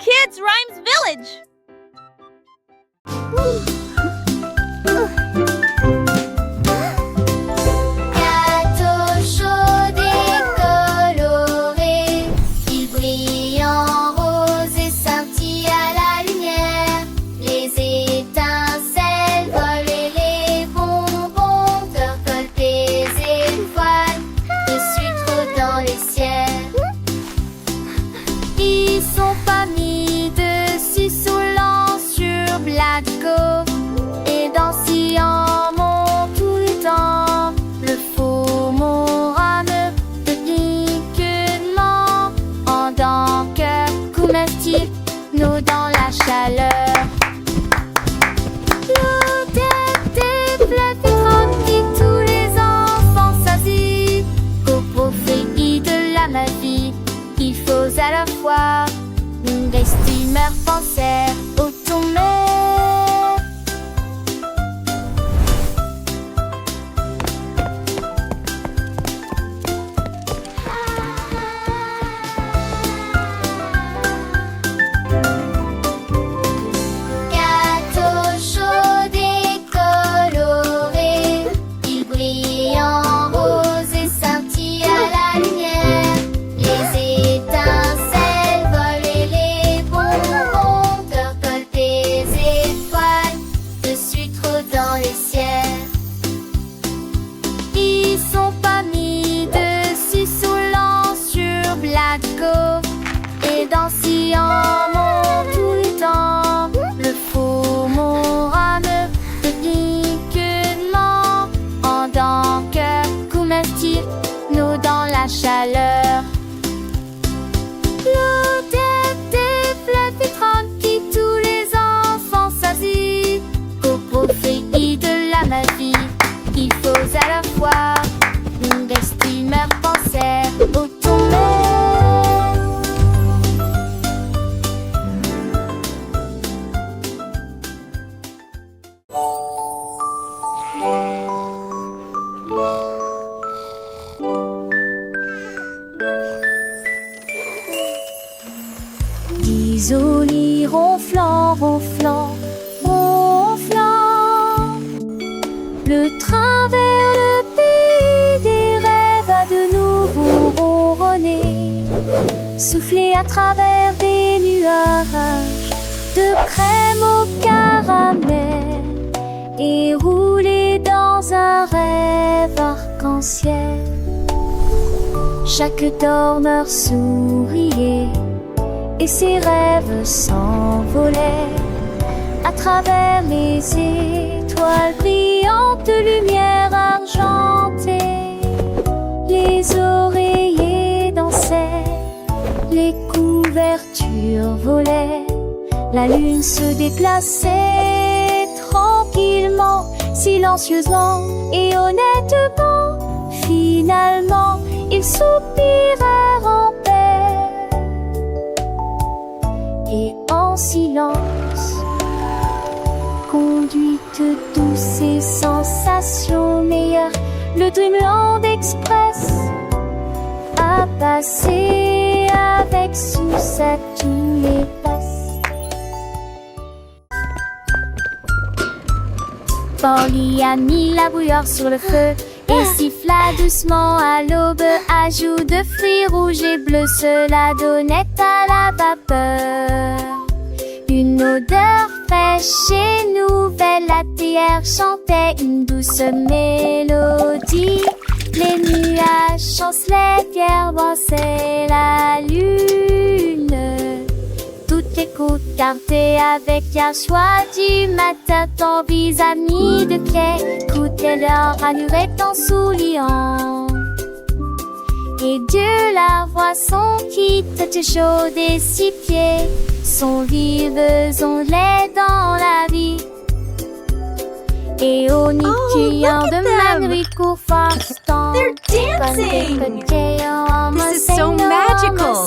Kids Rhymes Village! Gâteau chaud et coloré, il brille en rose et scintille à la lumière. Les étincelles volent et les bonbons collent des étoiles de sucre dans les ciels. Ils sont pas mis dessus saoulant sur Blatco et dansant mon tout le temps. Le faux morame de piquement en dents que comestible nous dans la chaleur. L'odeur des fleurs tranquille, tous les enfants s'assit au profit de la magie. Il faut à la fois des steamers français au tourner. Gâteau chaud et coloré, il brille en rose et scintille à la lumière. Les étincelles volent et les bonbons collent des étoiles de sucre dans les ciels. Ils sont pas mis dessus saoulant sur Blatco et dansant mon tout le temps. Le faux morame de piquement en dents que comestible nous dans la chaleur. L'odeur des fleurs tranquille, tous les enfants s'assit au profit de la magie. Il faut à la fois des steamers français au tourner. Isolé ronflant, ronflant, ronflant. Le train vers le pays des rêves a de nouveau ronronné, soufflé à travers des nuages de crème au caramel et roulé dans un rêve arc-en-ciel. Chaque dormeur souriait et ses rêves s'envolaient à travers les étoiles brillantes de lumière argentée. Les oreillers dansaient, les couvertures volaient, la lune se déplaçait tranquillement, silencieusement et honnêtement. Finalement, ils soupirèrent en paix et en silence, conduite douce et sensation meilleure, le Dreamland Express a passé avec succès à tous les passes. Polly a mis la bouilloire sur le feu et siffla doucement à l'aube. Ajout de fruits rouges et bleus, cela donnait à la vapeur une odeur fraîche et nouvelle. La théière chantait une douce mélodie. Les nuages chancelaient, pierre balançait la lune. Toutes les côtes gardées avec un choix du matin. Ton vis-à-vis de quai écoutait leur allure en souriant. Et Dieu la voit son quitte chaud des 6 pieds, sont vives onglets dans la vie. Et au nid criant de Manrico Farston. They're dancing! This is so magical!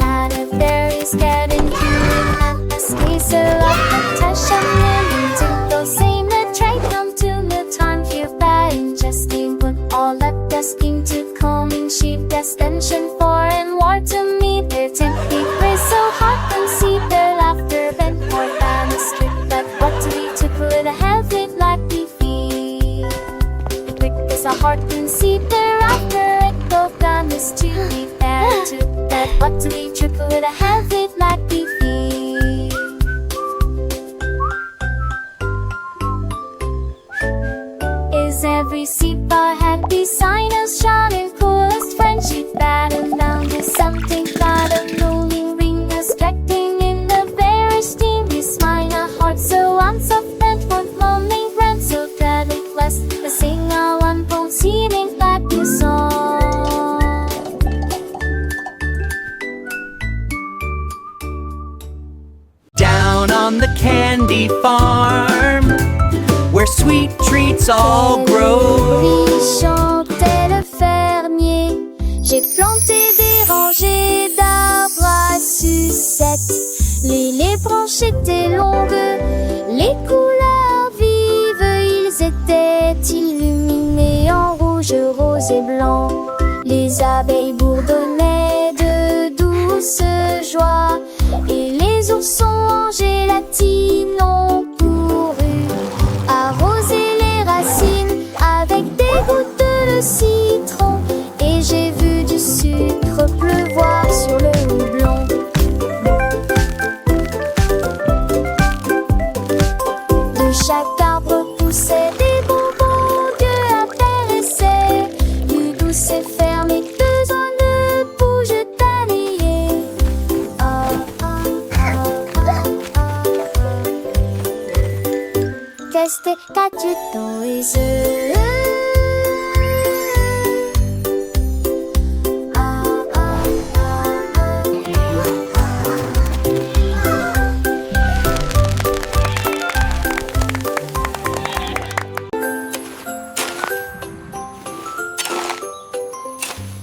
Out of there is getting cute and a space of a touch of millions of those same that try come to the time here by ingesting but all that destined to come in cheap destination for and war to meet their tempting grace What to be triple with a have it like beefy. Is every seat bar happy? Signers shining coolest friendship battle down to something about a rolling ring respecting in the very steam. This mine a heart so unsoft and one morning friend so that it was the singer one bone seeming like the song. Down on the candy farm, where sweet treats all grow. Lui chantait le fermier. J'ai planté des rangées d'arbres à sucettes. Les branches étaient longues, les couleurs vives. Ils étaient illuminés en rouge, rose et blanc. Les abeilles bourdonnaient de douce joie. Et les oursons en gélatine ont couru arroser les racines avec des gouttes de citron. Et j'ai vu du sucre pleuvoir sur le houblon. De chaque arbre poussaient des bonbons que apparaissaient du douce et fermé, besoin de bouge taillée. Teste quatre toys.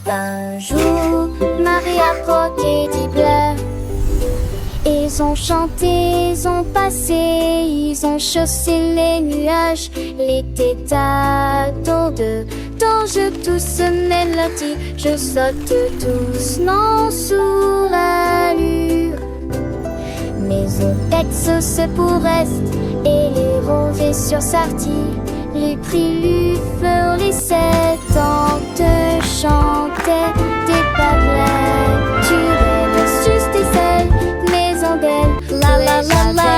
Un jour, Marie a croqué du bleu. Ils ont chanté, ils ont passé, ils ont chaussé les nuages. L'été t'attend dedans, je tousse mélodie, je saute doucement sous l'allure. Mes têtes sauce pour reste et les rosés sur sartie. Les prix lui furent les 7 ans te chantaient des paglettes. Tu rêves juste des ailes, maison d'elle. La la la la,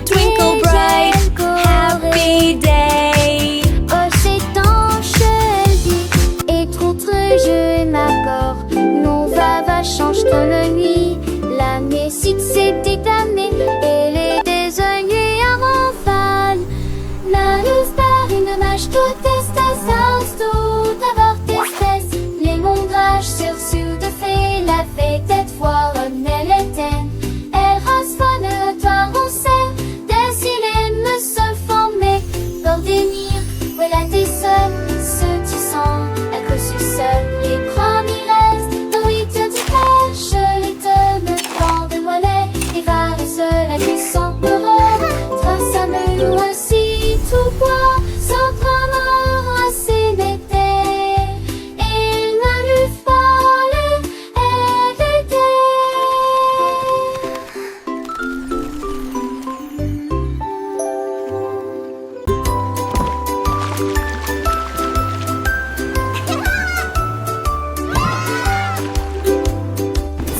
twinkle bright, happy day. Oh, c'est tanche, elle dit, et contre je m'accorde. Non, va, change dans la nuit. La musique s'est déclamée, et les désoignés en rafale. La luz par une mâche, tout est à sens, tout avorte espèce. Les mondrages sur de fait, la fête cette fois, elle éteint. Elle rasphone, toi, on sait, des îles me se former. Pour venir, voilà tes seuls, ceux tu sens, elle reçut seul. Les premiers restent, dans 8 heures du pêche, les deux me prend de mollet. Et va le seul à qui sans peur, trace à me loue ainsi, tout bois, sans prendre assez d'été. Il ne lui fallait éviter.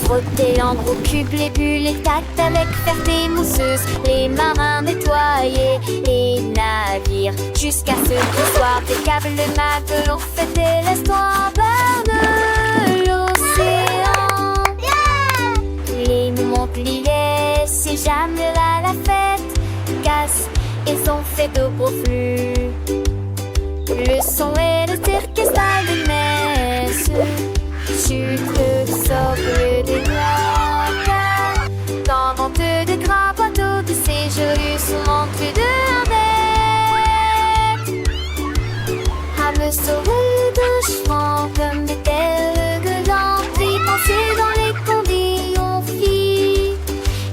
Frotter en gros cube les bulles, les tacts avec ferté mousseuse, les marins nettoyés, les navires, jusqu'à ce que soir des câbles matelots fêtaient l'histoire de l'océan. Les Montpellier, c'est jamais là la fête, casse, ils ont fait de gros flux. Le son et le cirque style de messe. Sucre, sobre des noix. Dans vente de gras bateaux de séjour sous l'entrée de la bête. À me sauver de chemin comme des telles gueulantes. Puis penser dans les condés on fit.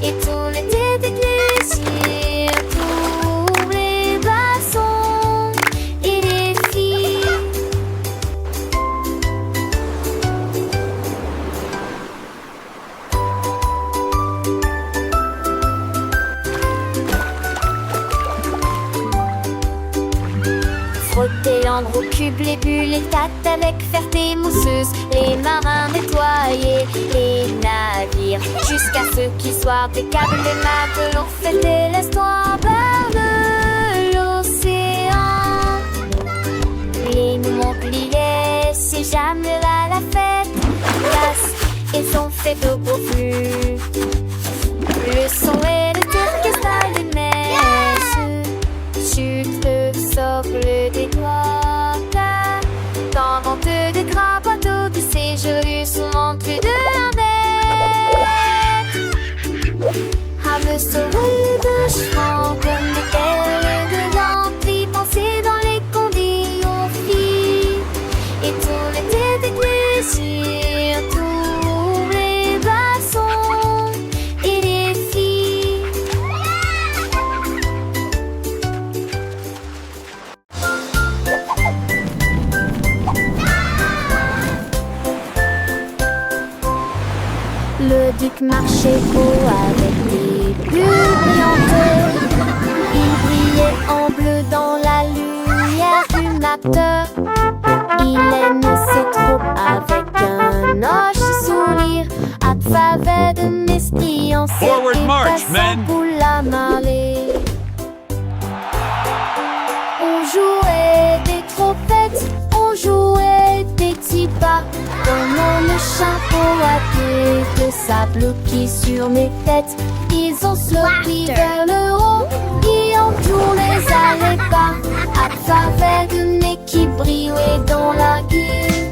Et tout l'été des plaisirs pour les glaçons et les filles. Frotter en gros cube les bulles, les tacts avec ferté mousseuse, les marins nettoyés, les nains Jusqu'à ce qu'il soit impeccable, les matelots fêtaient l'espoir vers l'océan. Les Montpellier, c'est jamais à la fête. Casse, ils ont fait de beaux flux. Le son et le orchestre de messe. Chute, socle des doigts. Dans vente de grands bateaux de séjour, souvent plus de la à me sauver de chevaux comme des ailes de lampes, penser dans les conditions filles. Et tout l'été des plaisirs, tous les bassons et les filles. Le duc marchait beau avec des bulles brillantes. Il brillait en bleu dans la lumière du matin. Il aime ses troupes avec un hoche sourire. À travers de l'esprit en Forward march, men. pour la marée. On jouait des trompettes, on jouait des petits pas. Donnant le chapeau à queue de sable qui sur mes têtes. Ils ont sauté vers le haut, et on tournait à les bas. À travers de nez qui brillait dans la gueule.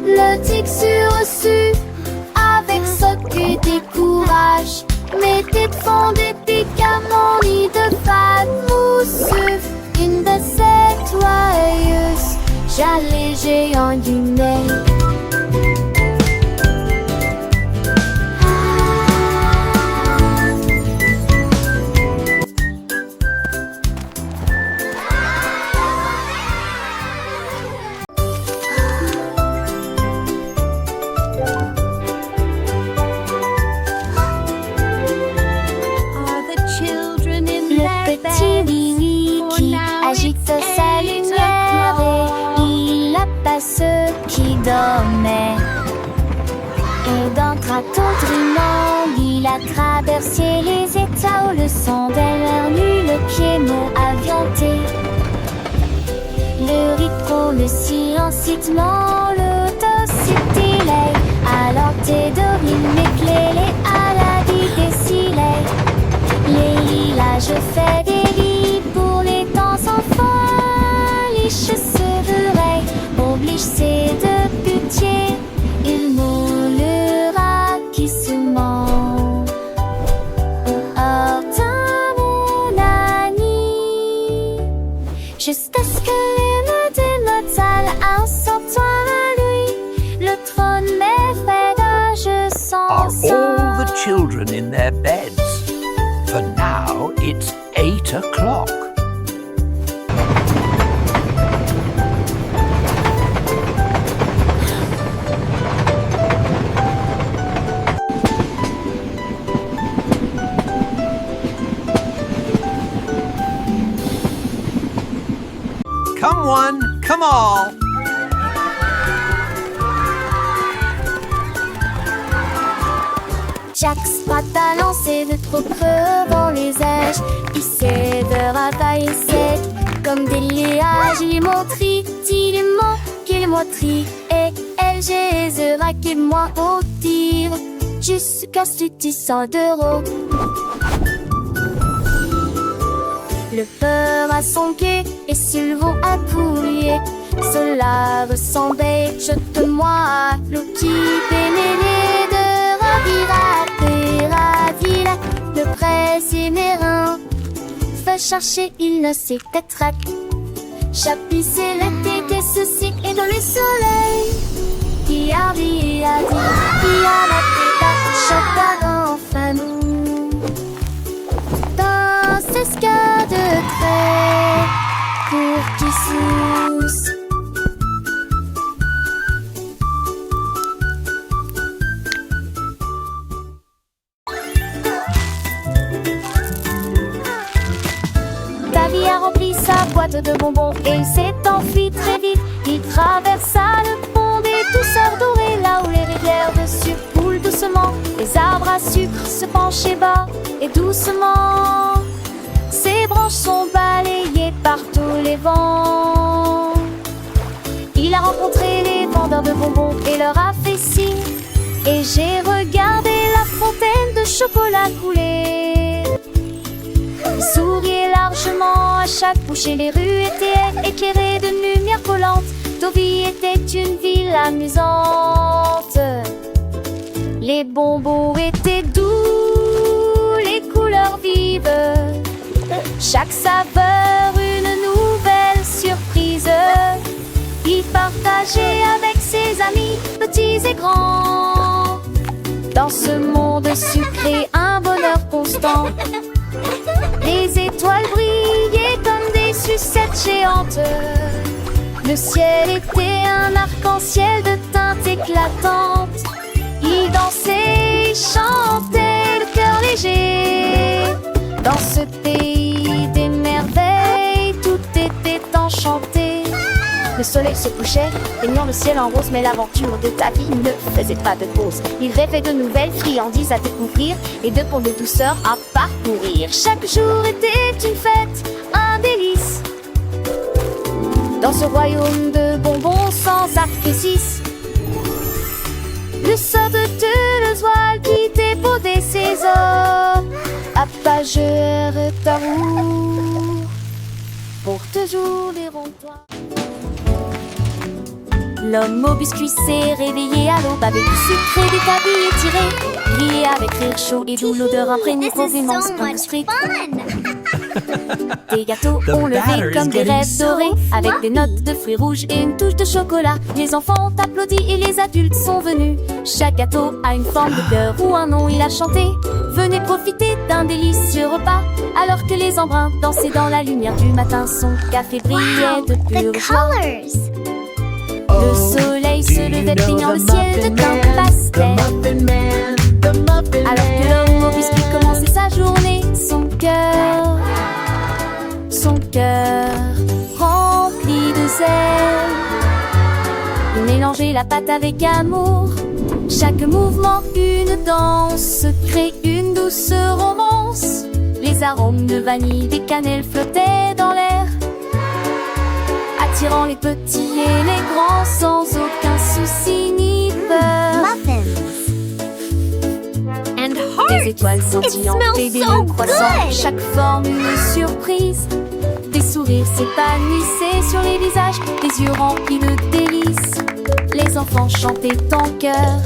Le tic sur-reçu, avec ce que des courage. Mes têtes font des pics à mon lit de fade mousseux. Une de ces joyeuses, j'allais géant du nez. Agite sa lumière et il apaise ceux qui dormaient. Et d'un traton trinant, il a traversé les états où le sang derrière lui, le pied-mot avianté. Le rythme, le silencitement, l'autocité, alors t'es d'orine éclairé à la vie des silets. Les lilas, je fais des lits pour les temps enfants. Les cheveux oblige c'est de pitié. Il moulera qui se ment. Oh, mon ami, jusqu'à ce que les mots de notre salle en sortant à lui, le trône m'effraie, je Are sens all the children in their beds? For now, it's 8 o'clock. Come one, come all. Chaque spot a lancé de trop crevant les âges. Il sait de ravailler sec comme des liages. Il montrit, il qu'il montrit. Et elle gésera qu'il moi au tir. Jusqu'à ce que 100 d'euros. Le peur à son quai et Sylvain à poulier. Cela ressemblait, jette-moi à l'eau qui pénérait de ravira, le presse et mérin. Va chercher, il ne sait peut-être. Chapisser la tête et ceci et dans le soleil. Qui a dit, qui a la tête, chata enfin nous. Dans ces scars de trait, pour qui sousse. Ta vie a rempli sa boîte de bonbons et il s'est enfui très vite. Il traversa le pont des douceurs dorées, là où les rivières de sucre coulent doucement. Les arbres à sucre se penchaient bas et doucement. Ses branches sont balayées par tous les vents. Il a rencontré les vendeurs de bonbons et leur a fait signe. Et j'ai regardé la fontaine de chocolat couler. Il souriait largement à chaque bouchée. Les rues étaient éclairées de lumière collante. Deauville était une ville amusante. Les bonbons étaient doux, les couleurs vives. Chaque saveur une nouvelle surprise. Il partageait avec ses amis, petits et grands. Dans ce monde sucré, un bonheur constant. Les étoiles brillaient comme des sucettes géantes. Le ciel était un arc-en-ciel de teintes éclatantes. Il dansait, il chantait, le cœur léger. Dans ce pays des merveilles, tout était enchanté. Le soleil se couchait, baignant le ciel en rose. Mais l'aventure de ta vie ne faisait pas de pause. Il rêvait de nouvelles friandises à découvrir et de ponts de douceur à parcourir. Chaque jour était une fête, un délice. Dans ce royaume de bonbons sans artifice. Le sort de l'oiseau qui débaudait ses os. Appageur ta roue pour toujours les ronds-toits. L'homme au biscuit s'est réveillé à l'aube avec du sucre et des tabilles étirés. Brillé avec rire chaud et doux, l'odeur imprégnée profondément un biscuit. Des gâteaux ont levé comme des rêves dorés, avec des notes de fruits rouges et une touche de chocolat. Les enfants ont applaudi et les adultes sont venus. Chaque gâteau a une forme de cœur ou un nom, il a chanté. Venez profiter d'un délicieux repas, alors que les embruns dansaient dans la lumière du matin. Son café brillait de pure joie. Le soleil se levait peignant le ciel de teintes pastel. Alors que l'homme au biscuit commençait sa journée, son cœur rempli de zèle. Il mélangeait la pâte avec amour. Chaque mouvement une danse, crée une douce romance. Les arômes de vanille, des cannelles flottaient dans l'air, attirant les petits et les grands sans aucun souci ni peur. Des étoiles scintillantes et des mots croissants, chaque forme une surprise. Des sourires s'épanouissaient sur les visages, des yeux remplis de délices. Les enfants chantaient en chœur,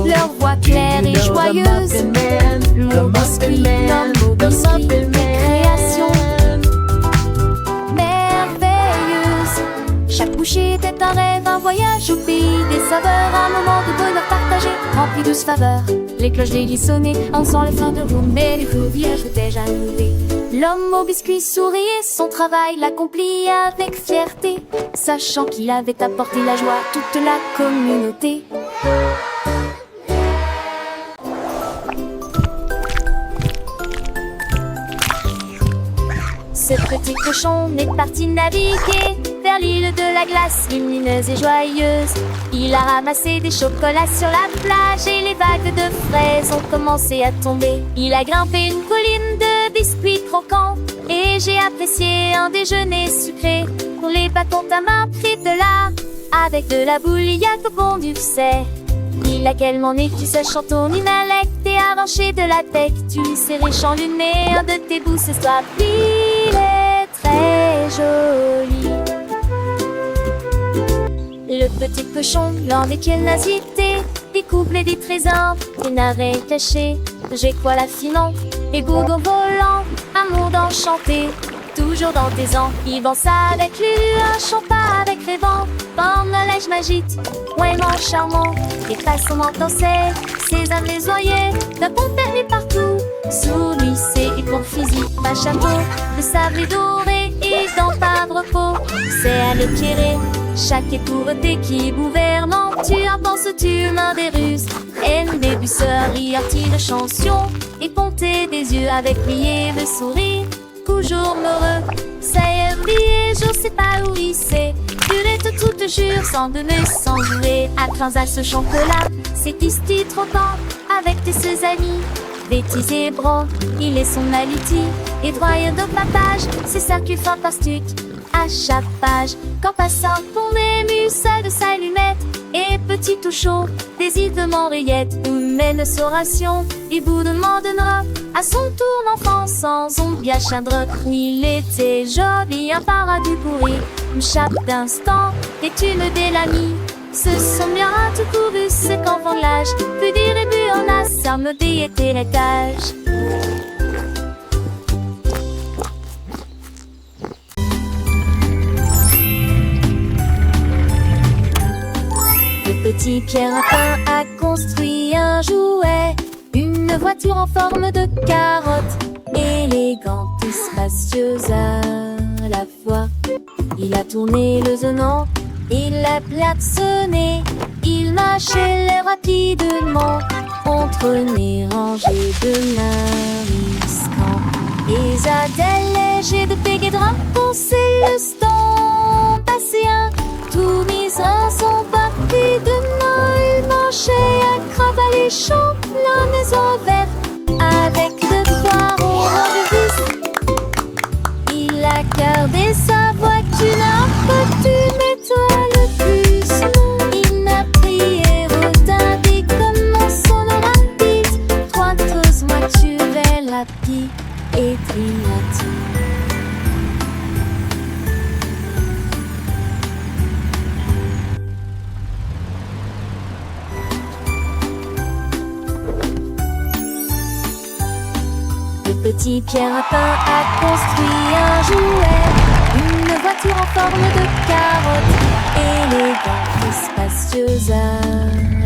leur voix claire et joyeuse. Mon biscuit, l'homme au biscuit, création merveilleuse. Chaque bouchée était un rêve, un voyage au pays des saveurs, un moment de bonheur partagé, rempli de faveurs. Les cloches délices sonnaient, en sent les fins de roue, mais les feux villages étaient jamais. L'homme au biscuit souriait, son travail l'accomplit avec fierté, sachant qu'il avait apporté la joie à toute la communauté. Ce petit cochon est parti naviguer vers l'île de la glace, lumineuse et joyeuse. Il a ramassé des chocolats sur la plage et les vagues de fraises ont commencé à tomber. Il a grimpé une colline de biscuits croquants et j'ai apprécié un déjeuner sucré. Pour les bâtons ta main pris de là, avec de la bouilliade au bon du sait. Il a quellement né, tu sais, chantons une alec, t'es arraché de la tête, tu lui serrais chanluné, un de tes bouts ce soir. Il est très joli. Le petit cochon, l'un des quels nazités, découvre des trésors, des navets cachés. J'ai quoi l'affinant, et gourgon volant, amour d'enchanté. Toujours dans tes ans, il danse avec lui, un chant pas avec les vents. Comme la neige m'agite, vraiment charmant. Les façons dansaient, ses âmes les voyaient, d'un bon permis partout. Sous lui, c'est une grande physique, pas chapeau. Le sable est doré et dans pas de repos. C'est à l'éclairer, chaque épouvante qui gouvernant. Tu en penses, tu l'un des ruses. Elle début rire, de chanson. Et ponter des yeux avec lui et le sourire. Toujours heureux, ça y est, sait pas où il s'est. Durette tout te jure, sans donner, sans jouer. À Transal ce champ-là, c'est ici trop temps. Avec tes ses amis, Vétis et Bro, il est son aliti. Et droit de papage, c'est ça qui fait pastique. À chaque page, quand passant pour ému, seul de sa lunette. Et petit tout chaud, désir de Montréette, où mène oration, et bout de donnera à son tour l'enfant sans ombre bien chadre. Il était joli, un paradis pourri, une chape d'instant, et une de l'ami. Ce sont bien tout couru, c'est qu'en vend l'âge, plus dire et but en a, ça me était l'étage. Le petit Pierre Lapin a construit un jouet, une voiture en forme de carotte, élégante et spacieuse à la fois. Il a tourné le zonant, il l'a klaxonné, il marchait rapidement entre les rangées de mariscants. Et Zadel léger de pégé de pour le stand passé un tout mis en son parti de Noël, marchait à crabe à les champs, la maison verte avec de poires au revers. Il a gardé sa voiture, un peu mets-toi le plus. Il n'a pris et retardé comme son rapide. Trois tous voitures rapide et triati. Le petit Pierre Lapin a construit un jouet, une voiture en forme de carotte, élégante et spacieuse à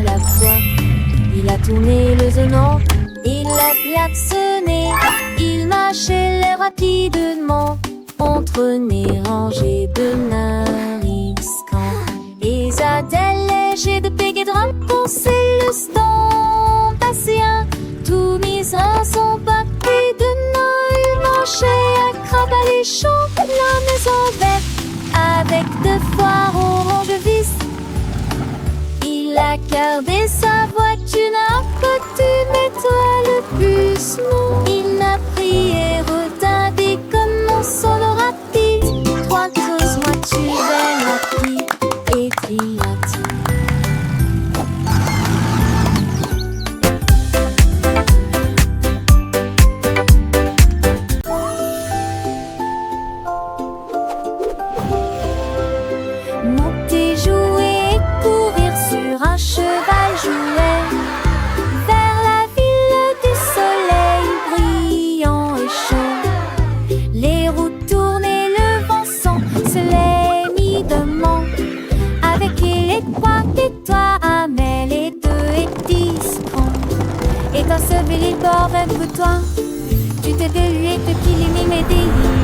la fois. Il a tourné le zonant, il l'a klaxonné, il marchait rapidement entre les rangées de mariscants. Et Zadel léger de pégé de rame pour le stand passé un tout mis en son papier de Noël, marchait à crabe à les champs, la maison verte avec de foires orange vis. Il a gardé sa voiture, un petit mets-toi le plus. Non, il n'a pris et retardé comme mon son rapide. Trois grosses voitures rapides et triati. Monter, jouer et courir sur un cheval jouet vers la ville du soleil brillant et chaud. Les roues tournaient, le vent se les mi-dement. Avec les trois et toi, Amel et deux et 10 francs. Et dans ce ville bord d'un bouton, tu t'es délué que qu'il est mimé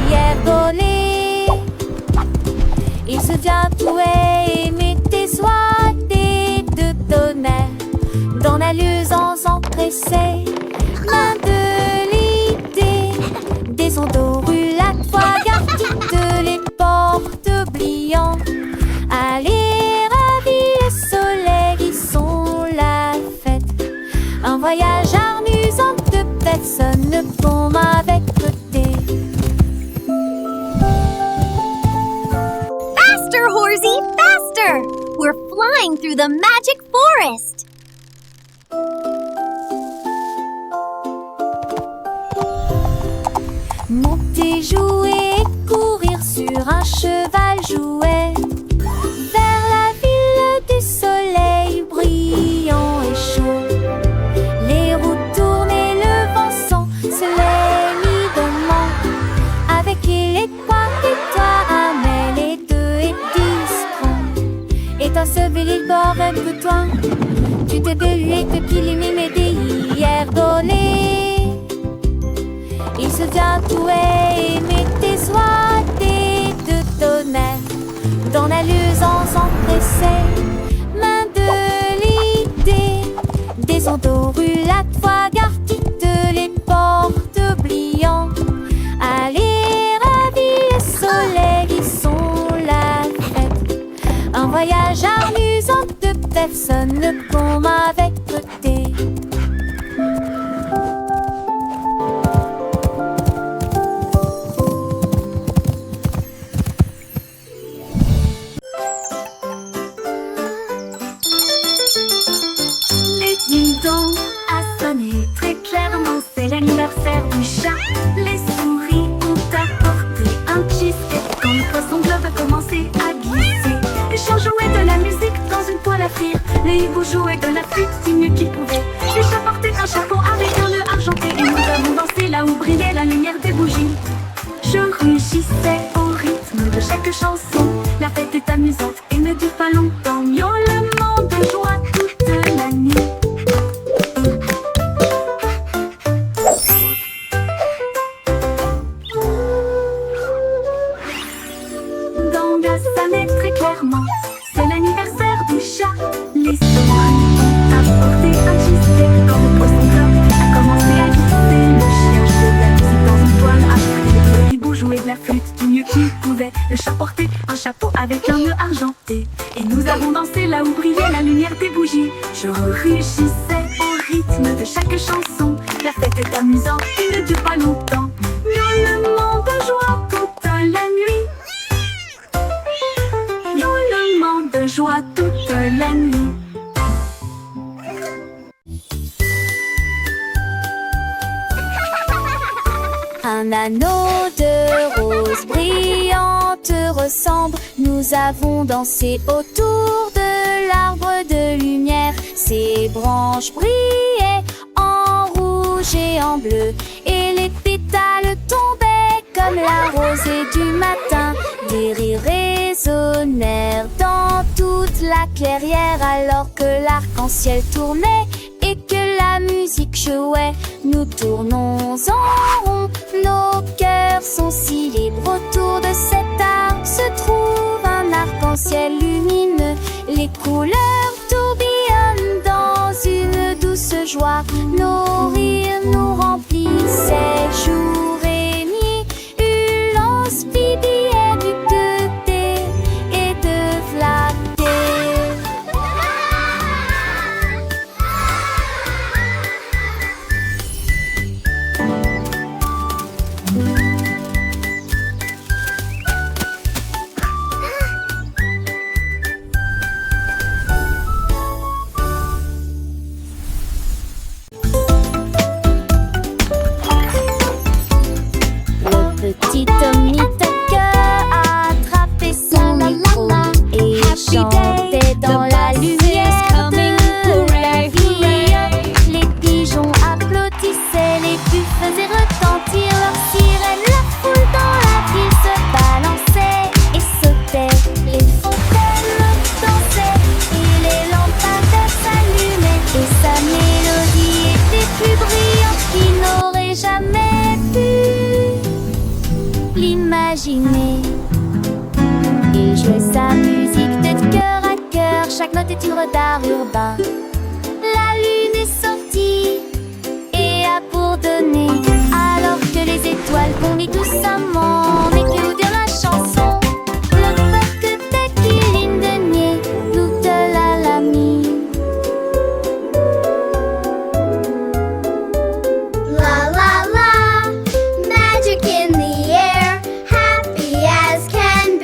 hier donné. Il se vient tout et mettait soit des deux tonnerres dans la luisance empressée. Main de l'idée, des ondes aux rues, fois garde les portes oubliant. Allez, ravis les soleils qui sont la fête. Un voyage amusant de personnes comme avec côté. Faster, Horsey, faster! We're flying through the magic forest. Monter, jouer et courir sur un cheval jouet vers la ville du soleil brillant et chaud. Les roues tournaient, le vent se les mi-dement. Avec les trois et toi, Amel et deux et 10 francs. Et dans ce ville bord un bouton, tu t'es délué que qu'il est mimé hier donné. Il se vient tout et mettait soit des deux tonnerres dans la luisance empressée. Main de l'idée, des ondes aux rues, la fois garde les portes oubliant. Allez, ravis les soleils qui sont sonne le plomb avec beauté. Les ding-dong a sonné très clairement, c'est l'anniversaire du chat. Les souris ont apporté un cheesecake quand le poisson globe a commencé à glisser. Les chiens jouaient de la musique dans une poêle à frire. Les hiboux jouaient de la flûte du mieux qu'ils pouvaient. Les chats portaient un chapeau avec un nœud argenté et nous avons dansé là où brillait la lumière des bougies. Je rugissais au rythme de chaque chanson. La fête est amusante et ne dure pas longtemps. Miaulement de joie toute la nuit. Danga sonnait très clairement, c'est l'anniversaire du chat. Les souris ont apporté un cheesecake quand le poisson globe a commencé à glisser. Le chien jouait de la musique dans une toile à frire. Le hibou jouait de la flûte du mieux qu'il pouvait. Le chat portait un chapeau avec un nœud argenté et nous avons dansé là où brillait la lumière des bougies. Je rugissais au rythme de chaque chanson. La fête est amusante et ne dure pas longtemps. Miaulement de joie toute la nuit. Miaulement de joie toute la nuit. Un anneau de rose brillante ressemble. Nous avons dansé autour de l'arbre de lumière. Ses branches brillaient en rouge et en bleu, et les pétales tombaient comme la rosée du matin. Des rires résonnèrent dans toute la clairière alors que l'arc-en-ciel tournait et que la musique jouait. Nous tournons en rond, nos cœurs sont si libres. Autour de cet arbre se trouve un arc-en-ciel lumineux. Les couleurs tourbillonnent dans une douce joie. Nos rires nous remplissaient jour et nuit. Hurlant, speediait du côté et de flatter. Le petit Tommy Tucker a attrapé son micro et chantait dans la lumière de la vie. Les pigeons applaudissaient, les bus faisaient retentir leurs sirènes. La foule dans la ville se balançait et sautait. Les fontaines dansaient et les lampadaires s'allumaient. Et sa mélodie était plus brillante qu'il n'aurait jamais pu l'imaginer. Il jouait sa musique de cœur à cœur, chaque note est une œuvre d'art urbain. La lune est sortie et a bourdonné, alors que les étoiles bondaient doucement. Mais que vous dire la chanson? Le peuple que qu'il de nier, toute la mie. La la la, magic in the air, happy as can be.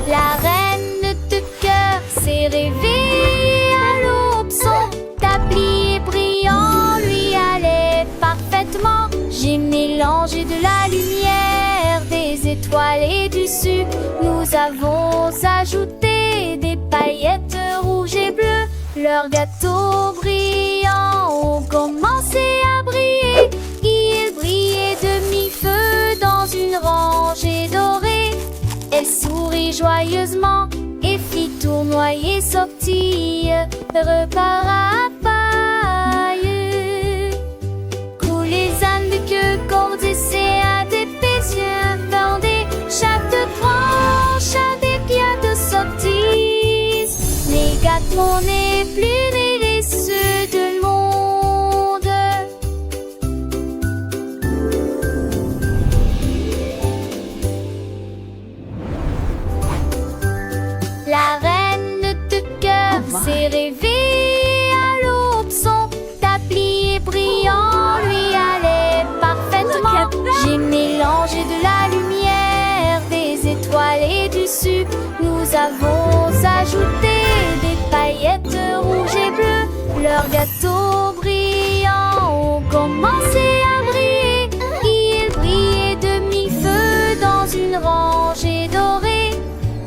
La reine de cœur s'est réveillée à l'aube. Son tablier brillant lui allait parfaitement. J'ai mélangé de la lumière, des étoiles et du sucre. Nous avons ajouté des paillettes rouges et bleues. Leurs gâteaux brillants ont commencé à briller. Ils brillaient de mi-feu dans une rangée dorée. Elle sourit joyeusement et fit tournoyer sortir repas à paille. Coulent les ânes de queue cordes et c'est des pétiens fendés. Chaque branche a des pierres de sortie. Les dessus, nous avons ajouté des paillettes rouges et bleues. Leurs gâteaux brillants ont commencé à briller. Ils brillaient de mi-feu dans une rangée dorée.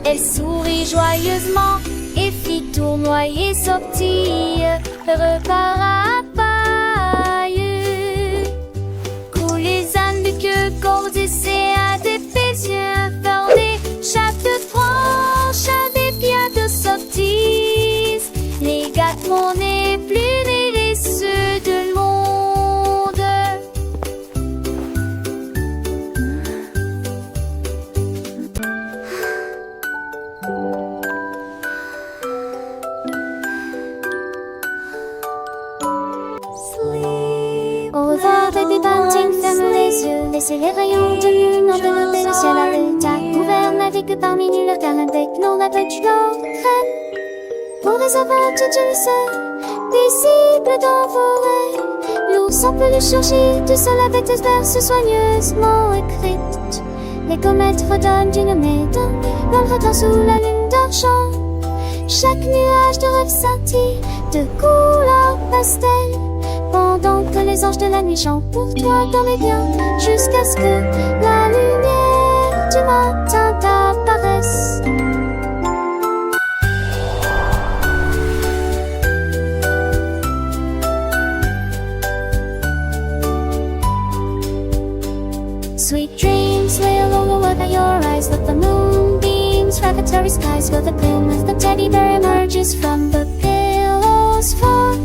Elle sourit joyeusement et fit tournoyer sa petite repas à paille. Coulent les ânes de queue courtisés à des yeux bordés. Chaque tranche a des pieds de sorties. Les gâteaux n'est plus délicieux de monde. Au revoir, baby bunting, ferme les yeux. Laissez les rayons de lune envelopper le ciel à l'état ouvert. Navigue parmi nulle car avec l'on appelle du crème. Pour les avantages de lycée, visibles dans vos rêves. L'ours en peluche surgit du sol avec des verses soigneusement écrites. Les comètes redonnent d'une médaille, l'ombre dans sous la lune d'argent. Chaque nuage de rêve scintille de couleur pastel. Pendant que les anges de la nuit chantent pour toi dans les biens, jusqu'à ce que la lumière du matin t'apparaisse. Sweet dreams lay along the way by your eyes. Let the moonbeams fragmentary skies fill the gloom as the teddy bear emerges from the pillow's fall.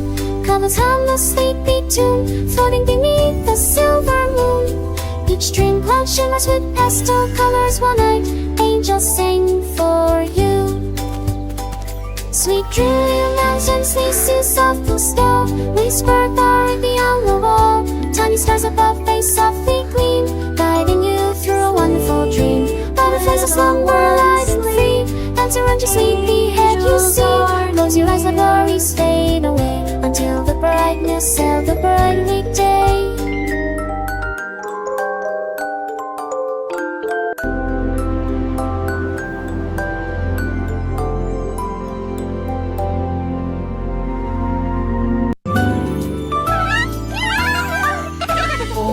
Colors hum a sleepy tune, floating beneath the silver moon. Each dream cloud shimmers with pastel colors. One night, angels sing for you. Sweet dreams and sleep soft and still. Whisper far beyond the wall. Tiny stars above they softly gleam, guiding you through a wonderful dream. Butterflies of slumber light and free, dance around your sleepy head you see. Close your eyes, let worries fade away, until the brightness of the brightly day.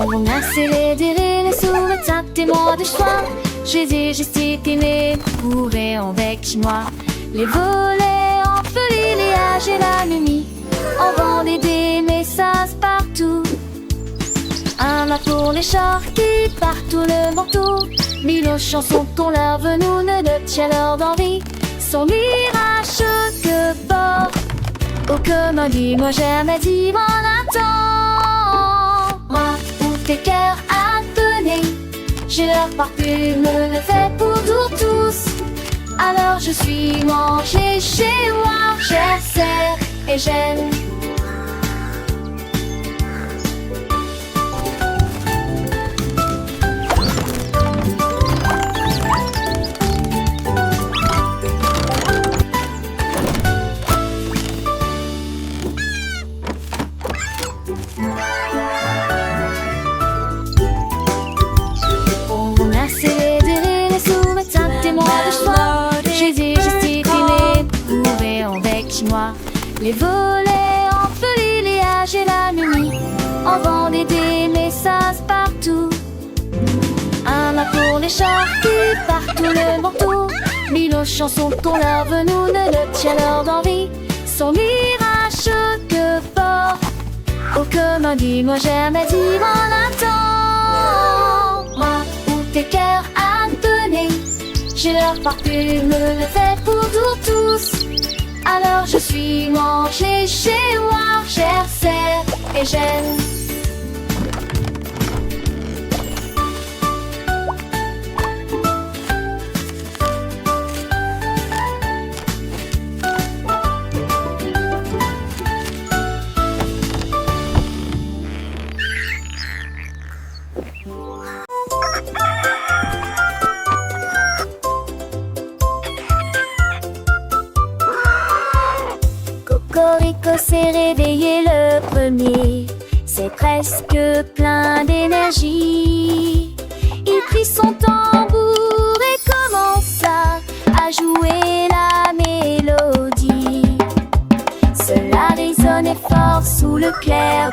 On a célébré les sourds, témoins de joie. Jésus, gesticule, bourré en bec chinois. Les volets en feu, les âges et la nuit. On vendait des messages partout. Un mât pour les chars qui partout le manteau. Mille chansons qu'on leur veut, nous ne tient leur d'envie. Son mirage que porte. Oh, comme dis-moi jamais dit mon attend. Moi, où tes cœurs à donner. J'ai leur parfume, le fait pour tous. Alors je suis mangée chez moi, j'essaie et j'aime. Les volets en feu, les âges et la nuit. On vendait des messages partout. Un mât pour les chars qui partout le manteau. Mille chansons qu'on leur veut, nous ne tient leur d'envie. Son mirage que porte. Oh, comme dis-moi jamais dit mon attend. Moi, où tes cœurs à donner. J'ai leur parfume, le fait pour tous. Alors je suis mangée chez moi, j'essaie et j'aime. Cocorico s'est réveillé le premier, c'est presque plein d'énergie. Il prit son tambour et commença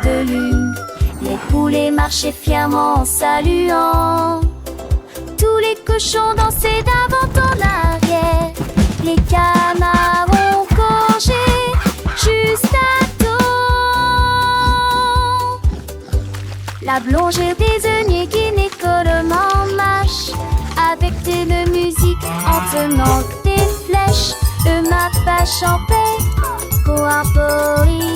de lune. Les poulets marchaient fièrement en saluant. Tous les cochons dansaient d'avant en arrière. Les canards ont gorgé juste à temps. La blongère désignée qui n'est en marche avec de musique en tenant des flèches. Le mapache en paix pour un poripo.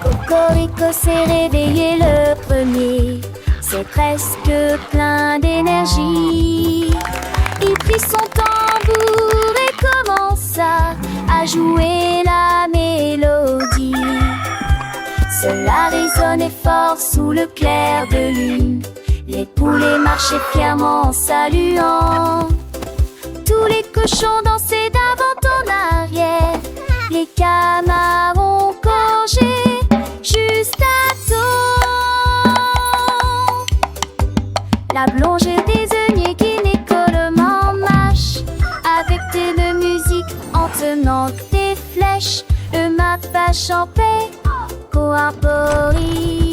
Cocorico s'est réveillé le premier. C'est presque plein d'énergie. Il prit son tambour et commença à jouer la mélodie. Cela résonnait fort sous le clair de lune. Les poulets marchaient fièrement en saluant. Tous les cochons dansaient d'avant en arrière. Les canards ont gorgé juste à temps. La blongère désignée qui n'est en marche avec de musique en tenant des flèches. Le mapache en paix pour un poripo.